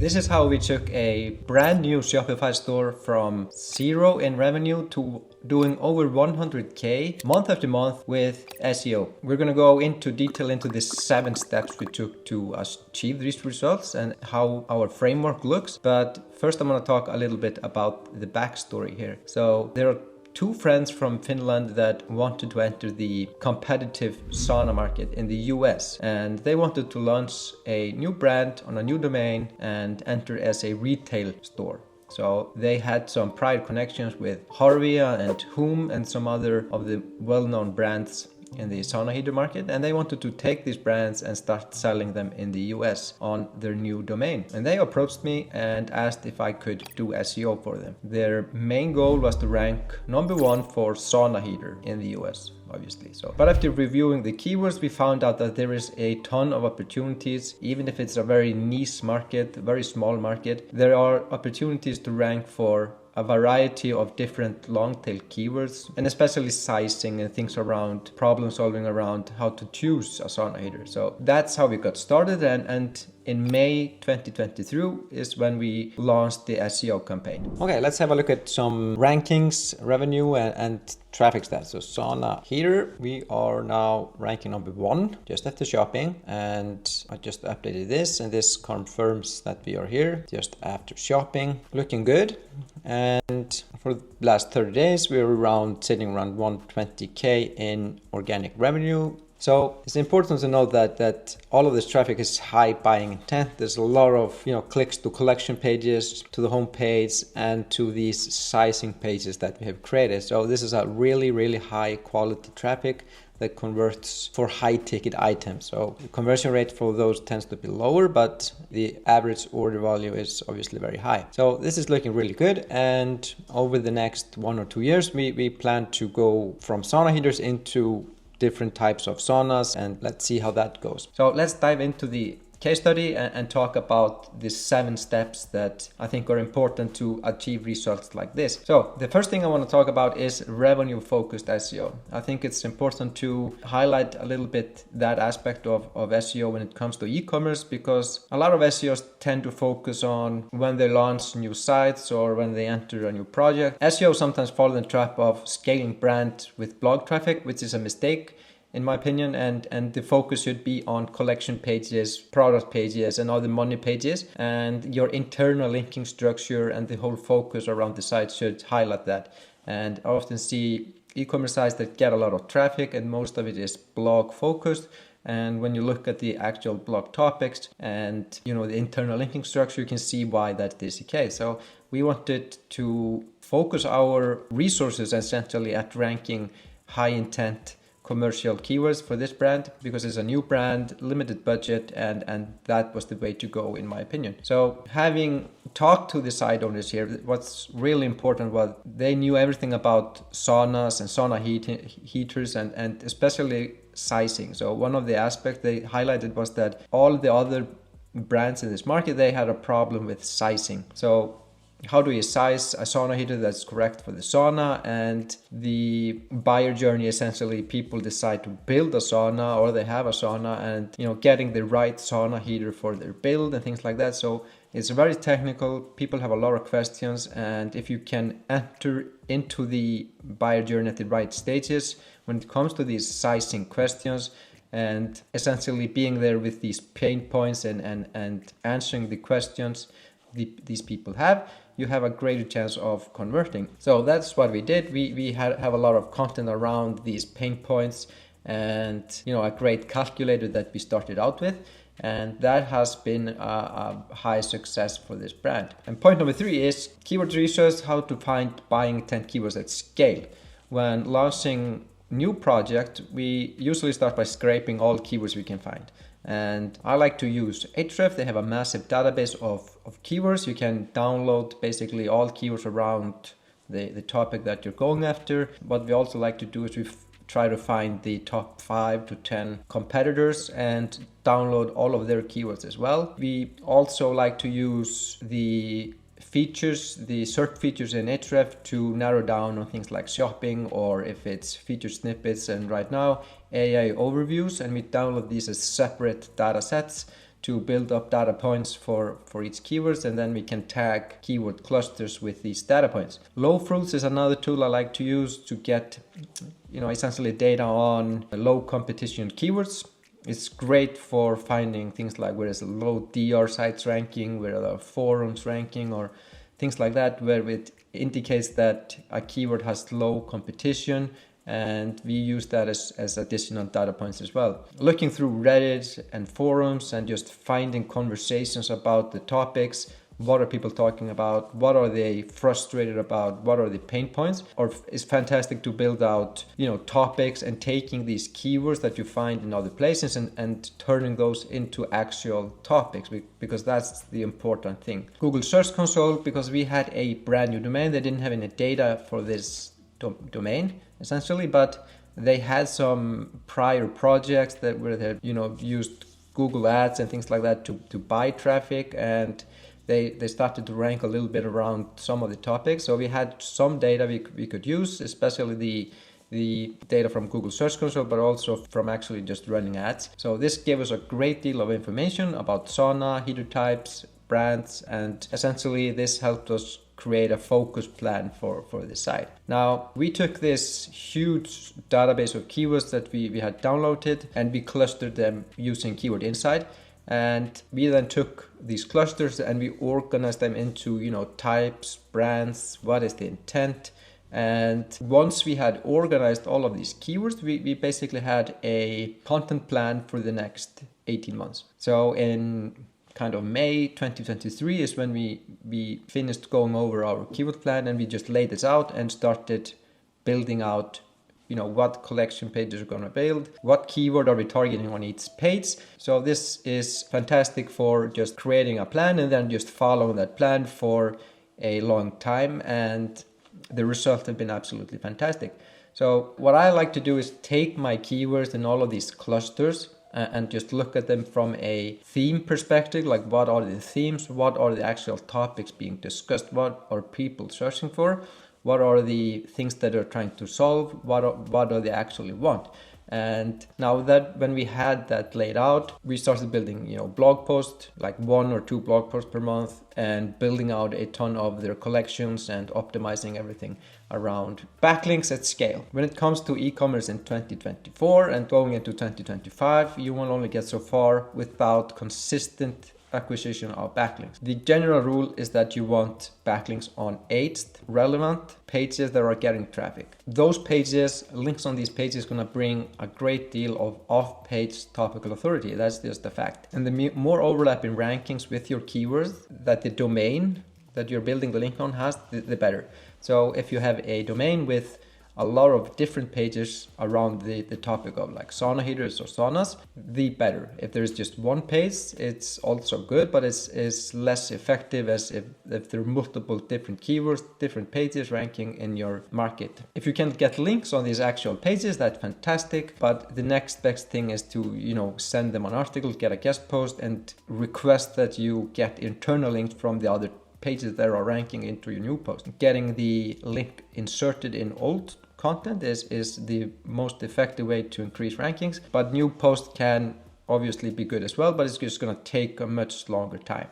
This is how we took a brand new Shopify store from 0 in revenue to doing over 100K month after month with SEO. We're going to go into detail into the 7 steps we took to achieve these results and how our framework looks. But first I'm going to talk a little bit about the backstory here. So there are 2 friends from Finland that wanted to enter the competitive sauna market in the US, and they wanted to launch a new brand on a new domain and enter as a retail store. So they had some prior connections with Harvia and Whom and some other of the well-known brands in the sauna heater market, and they wanted to take these brands and start selling them in the US on their new domain. And they approached me and asked if I could do SEO for them. Their main goal was to rank number 1 for sauna heater in the US, obviously. But after reviewing the keywords, we found out that there is a ton of opportunities. Even if it's a very niche market, a very small market, there are opportunities to rank for a variety of different long tail keywords, and especially sizing and things around problem solving around how to choose a sauna heater. So that's how we got started, and in May 2023 is when we launched the SEO campaign. Okay, let's have a look at some rankings, revenue and traffic stats. So sauna heater, we are now ranking number 1 just after shopping, and I just updated this, and this confirms that we are here just after shopping. Looking good. And for the last 30 days, we're sitting around 120K in organic revenue. So it's important to note that all of this traffic is high buying intent. There's a lot of clicks to collection pages, to the home page, and to these sizing pages that we have created. So this is a really, really high quality traffic that converts for high ticket items. So the conversion rate for those tends to be lower, but the average order value is obviously very high. So this is looking really good. And over the next 1 or 2 years, we plan to go from sauna heaters into different types of saunas, and let's see how that goes. So let's dive into the case study and talk about the 7 steps that I think are important to achieve results like this. So the first thing I want to talk about is revenue focused SEO. I think it's important to highlight a little bit that aspect of SEO when it comes to e-commerce, because a lot of SEOs tend to focus on when they launch new sites or when they enter a new project. SEO sometimes fall in the trap of scaling brand with blog traffic, which is a mistake in my opinion, and the focus should be on collection pages, product pages, and all the money pages, and your internal linking structure and the whole focus around the site should highlight that. And I often see e-commerce sites that get a lot of traffic, and most of it is blog focused. And when you look at the actual blog topics and the internal linking structure, you can see why that is the case. So we wanted to focus our resources essentially at ranking high intent commercial keywords for this brand, because it's a new brand, limited budget, and that was the way to go in my opinion. So having talked to the site owners here, what's really important was they knew everything about saunas and sauna heaters and especially sizing. So one of the aspects they highlighted was that all the other brands in this market, they had a problem with sizing. So how do you size a sauna heater that's correct for the sauna? And the buyer journey, essentially, people decide to build a sauna or they have a sauna, and getting the right sauna heater for their build and things like that. So it's very technical. People have a lot of questions, and if you can enter into the buyer journey at the right stages when it comes to these sizing questions, and essentially being there with these pain points and answering the questions these people have, you have a greater chance of converting. So that's what we did. We have a lot of content around these pain points, and a great calculator that we started out with, and that has been a high success for this brand. And point number 3 is keyword research, how to find buying intent keywords at scale. When launching new project, we usually start by scraping all keywords we can find. And I like to use Ahrefs. They have a massive database of keywords. You can download basically all keywords around the topic that you're going after. What we also like to do is we try to find the top 5 to 10 competitors and download all of their keywords as well. We also like to use the features, the search features in Ahrefs to narrow down on things like shopping, or if it's feature snippets, and right now AI overviews, and we download these as separate data sets to build up data points for each keywords, and then we can tag keyword clusters with these data points. Low fruits is another tool I like to use to get, essentially data on low competition keywords. It's great for finding things like where is a low DR sites ranking, where are the forums ranking, or things like that, where it indicates that a keyword has low competition, and we use that as additional data points as well. Looking through Reddit and forums and just finding conversations about the topics. What are people talking about? What are they frustrated about? What are the pain points? Or it's fantastic to build out, topics and taking these keywords that you find in other places and turning those into actual topics, because that's the important thing. Google Search Console, because we had a brand new domain, they didn't have any data for this domain essentially, but they had some prior projects where they used Google Ads and things like that to buy traffic, and they started to rank a little bit around some of the topics. So we had some data we could use, especially the data from Google Search Console, but also from actually just running ads. So this gave us a great deal of information about sauna, heater types, brands, and essentially this helped us create a focus plan for the site. Now, we took this huge database of keywords that we had downloaded, and we clustered them using Keyword Insight. And we then took these clusters and we organized them into, types, brands, what is the intent. And once we had organized all of these keywords, we basically had a content plan for the next 18 months. So in kind of May 2023 is when we finished going over our keyword plan, and we just laid this out and started building out what collection pages are going to build, what keyword are we targeting on each page. So this is fantastic for just creating a plan and then just following that plan for a long time, and the results have been absolutely fantastic. So what I like to do is take my keywords in all of these clusters and just look at them from a theme perspective, like what are the themes, what are the actual topics being discussed, what are people searching for, what are the things that they're trying to solve, what do they actually want. And now that when we had that laid out, we started building, blog posts, like 1 or 2 blog posts per month, and building out a ton of their collections and optimizing everything around backlinks at scale. When it comes to e-commerce in 2024 and going into 2025, you will only get so far without consistent acquisition of backlinks. The general rule is that you want backlinks on 8 relevant pages that are getting traffic. Those pages, links on these pages, going to bring a great deal of off-page topical authority. That's just a fact. And the more overlap in rankings with your keywords that the domain that you're building the link on has, the better. So if you have a domain with a lot of different pages around the topic of like sauna heaters or saunas, the better. If there's just one page, it's also good, but it's less effective as if there are multiple different keywords, different pages ranking in your market. If you can get links on these actual pages, that's fantastic. But the next best thing is to, send them an article, get a guest post, and request that you get internal links from the other pages that are ranking into your new post. Getting the link inserted in old content is the most effective way to increase rankings, but new posts can obviously be good as well, but it's just going to take a much longer time.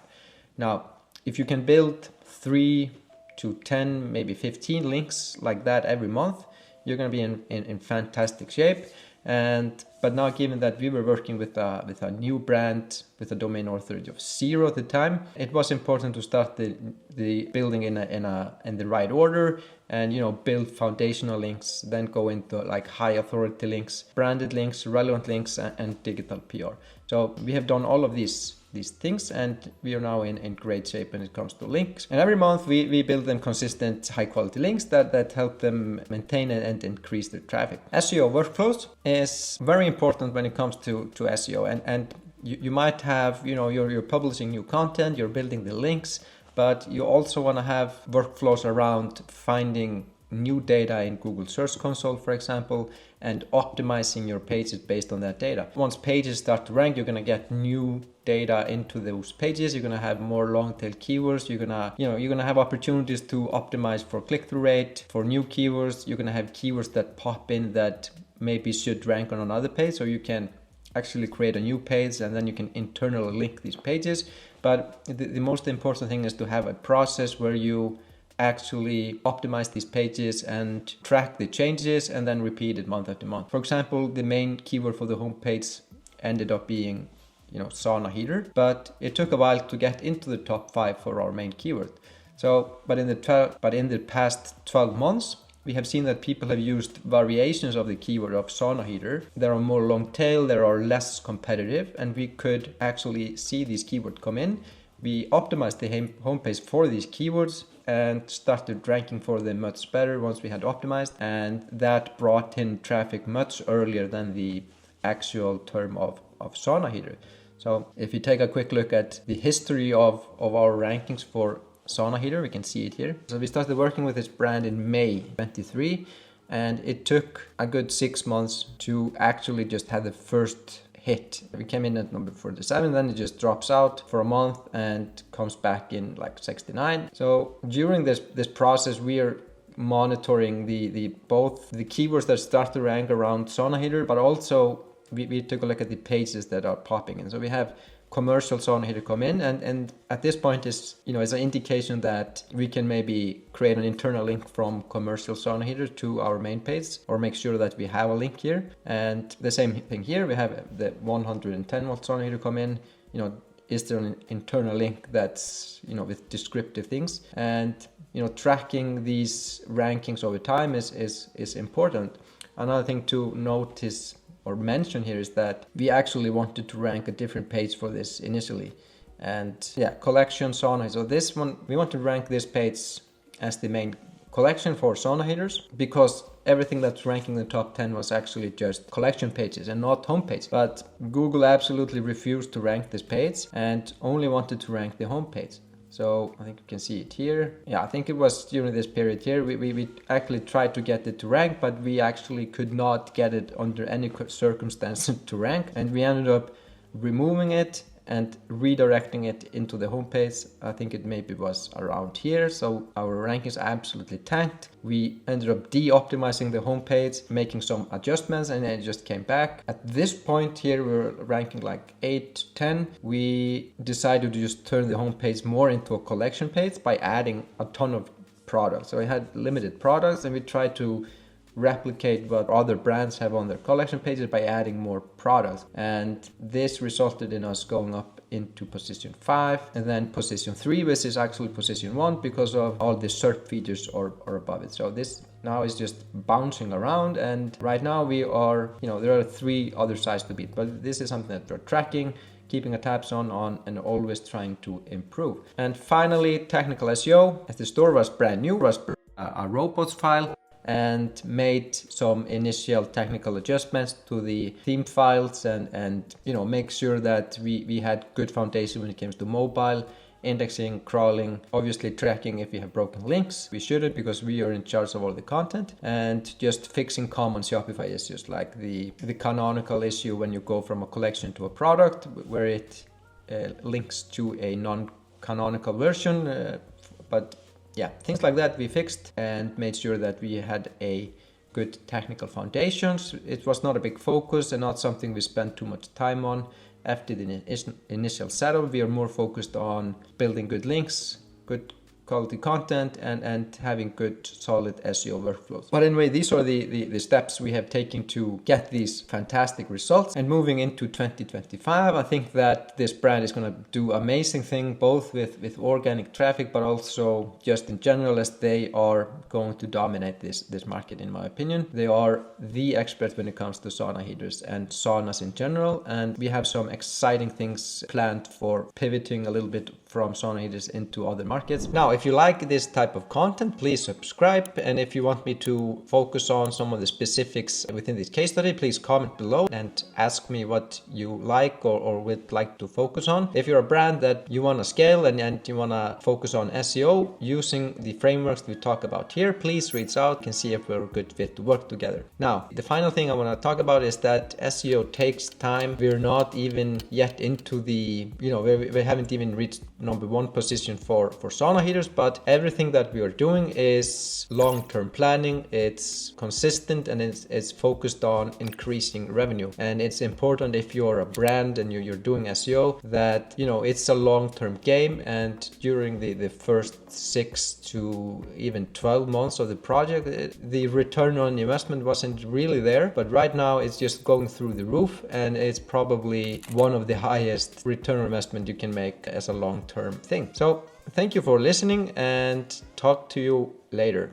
Now, if you can build 3 to 10, maybe 15 links like that every month, you're going to be in fantastic shape. But now, given that we were working with a new brand with a domain authority of 0 at the time, it was important to start the building in the right order, and build foundational links, then go into like high authority links, branded links, relevant links, and digital PR. So we have done all of these things, and we are now in great shape when it comes to links. And every month we build them consistent high quality links that help them maintain and increase their traffic. SEO workflows is very important when it comes to SEO, and you might have, you're publishing new content, you're building the links, but you also want to have workflows around finding new data in Google Search Console, for example, and optimizing your pages based on that data. Once pages start to rank, you're going to get new data into those pages. You're going to have more long tail keywords. You're going to have opportunities to optimize for click-through rate, for new keywords. You're going to have keywords that pop in that maybe should rank on another page, so you can actually create a new page, and then you can internally link these pages. But the most important thing is to have a process where you actually optimize these pages and track the changes and then repeat it month after month. For example, the main keyword for the homepage ended up being sauna heater, but it took a while to get into the top 5 for our main keyword. So, but in the past 12 months, we have seen that people have used variations of the keyword of sauna heater. They are more long tail, they are less competitive, and we could actually see these keywords come in. We optimized the homepage for these keywords and started ranking for them much better once we had optimized, and that brought in traffic much earlier than the actual term of sauna heater. So if you take a quick look at the history of our rankings for sauna heater, we can see it here. So we started working with this brand in May 23, and it took a good 6 months to actually just have the first hit. We came in at number 47, then it just drops out for a month and comes back in like 69. So during this process, we are monitoring both the keywords that start to rank around sauna heater, but also we took a look at the pages that are popping in. So we have commercial sauna heater come in, and at this point is is an indication that we can maybe create an internal link from commercial sauna heater to our main page, or make sure that we have a link here. And the same thing here, we have the 110 watt sauna heater come in. Is there an internal link that's with descriptive things? And tracking these rankings over time is important. Another thing to notice or mention here is that we actually wanted to rank a different page for this initially. And collection sauna. So this one, we want to rank this page as the main collection for sauna heaters, because everything that's ranking in the top 10 was actually just collection pages and not homepage. But Google absolutely refused to rank this page and only wanted to rank the homepage. So I think you can see it here. I think it was during this period here, we actually tried to get it to rank, but we actually could not get it under any circumstances to rank. And we ended up removing it and redirecting it into the homepage. I think it maybe was around here. So our rankings absolutely tanked. We ended up de-optimizing the homepage, making some adjustments, and then it just came back. At this point here, we were ranking like 8, 10. We decided to just turn the homepage more into a collection page by adding a ton of products. So we had limited products, and we tried to replicate what other brands have on their collection pages by adding more products, and this resulted in us going up into position 5 and then position 3, which is actually position 1 because of all the SERP features or above it. So this now is just bouncing around, and right now we are there are 3 other sides to beat, but this is something that we're tracking, keeping a tabs on and always trying to improve. And finally, technical SEO. As the store was brand new, was a robots file, and made some initial technical adjustments to the theme files and make sure that we had good foundation when it comes to mobile indexing, crawling, obviously tracking if we have broken links. We shouldn't, because we are in charge of all the content, and just fixing common Shopify issues like the canonical issue when you go from a collection to a product where it links to a non-canonical version, but things like that we fixed and made sure that we had a good technical foundations. It was not a big focus and not something we spent too much time on. After the initial setup, we are more focused on building good links, good quality content, and having good solid SEO workflows. But anyway, these are the steps we have taken to get these fantastic results. And moving into 2025, I think that this brand is going to do amazing thing, both with organic traffic, but also just in general, as they are going to dominate this market, in my opinion. They are the experts when it comes to sauna heaters and saunas in general. And we have some exciting things planned for pivoting a little bit from sauna heaters into other markets. Now, if you like this type of content, please subscribe. And if you want me to focus on some of the specifics within this case study, please comment below and ask me what you like or would like to focus on. If you're a brand that you want to scale and you want to focus on SEO using the frameworks we talk about here, please reach out. You can see if we're a good fit to work together. Now, the final thing I want to talk about is that SEO takes time. We're not even yet into the, we haven't even reached number one position for sauna heaters, but everything that we are doing is long-term planning. It's consistent and it's focused on increasing revenue. And it's important if you're a brand and you're doing SEO that, you know, it's a long-term game, and during the first 6 to even 12 months of the project, the return on investment wasn't really there, but right now it's just going through the roof, and it's probably one of the highest return on investment you can make as a long-term thing. So thank you for listening, and talk to you later.